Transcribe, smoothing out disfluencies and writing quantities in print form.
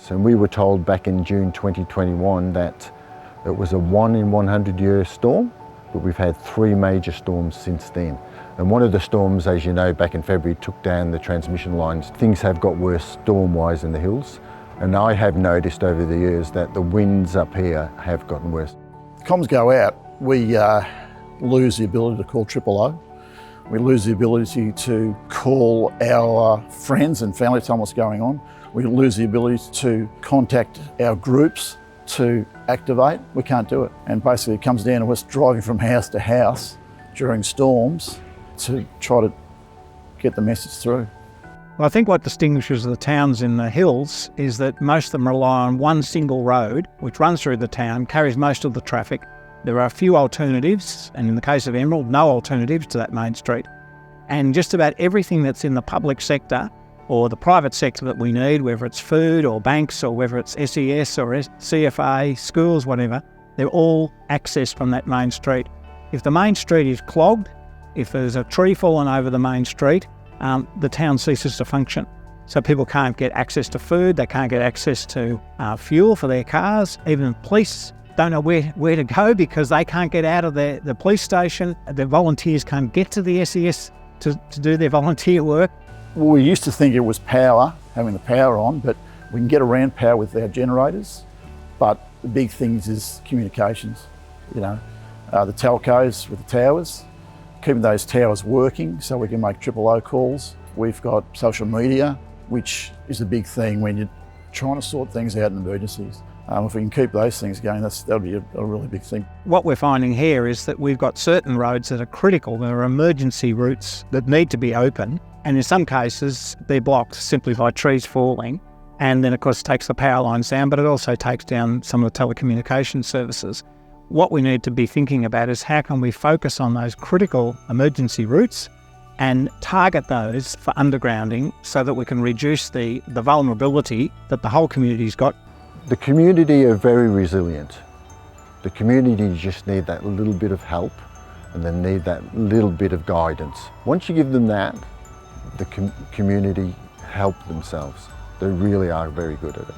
So we were told back in June 2021 that it was a 1 in 100 year storm, but we've had 3 major storms since then. And one of the storms, as you know, back in February took down the transmission lines. Things have got worse storm-wise in the hills. And I have noticed over the years that the winds up here have gotten worse. Comms go out, we lose the ability to call 000. We lose the ability to call our friends and family to tell them what's going on. We lose the ability to contact our groups to activate. We can't do it. And basically it comes down to us driving from house to house during storms to try to get the message through. Well, I think what distinguishes the towns in the hills is that most of them rely on one single road which runs through the town, carries most of the traffic. There are a few alternatives, and in the case of Emerald, no alternatives to that main street. And just about everything that's in the public sector or the private sector that we need, whether it's food or banks or whether it's SES or CFA, schools, whatever, they're all accessed from that main street. If the main street is clogged, if there's a tree fallen over the main street, the town ceases to function. So people can't get access to food, they can't get access to fuel for their cars. Even police don't know where to go because they can't get out of the police station. The volunteers can't get to the SES to do their volunteer work. Well, we used to think it was power, having the power on, but we can get around power with our generators. But the big things is communications, the telcos with the towers, keeping those towers working so we can make 000 calls. We've got social media, which is a big thing when you're trying to sort things out in emergencies. If we can keep those things going, that'll be a really big thing. What we're finding here is that we've got certain roads that are critical. There are emergency routes that need to be open, and in some cases they're blocked simply by trees falling. And then of course it takes the power lines down, but it also takes down some of the telecommunication services. What we need to be thinking about is how can we focus on those critical emergency routes and target those for undergrounding so that we can reduce the vulnerability that the whole community's got. The community are very resilient. The community just need that little bit of help and they need that little bit of guidance. Once you give them that, the community help themselves. They really are very good at it.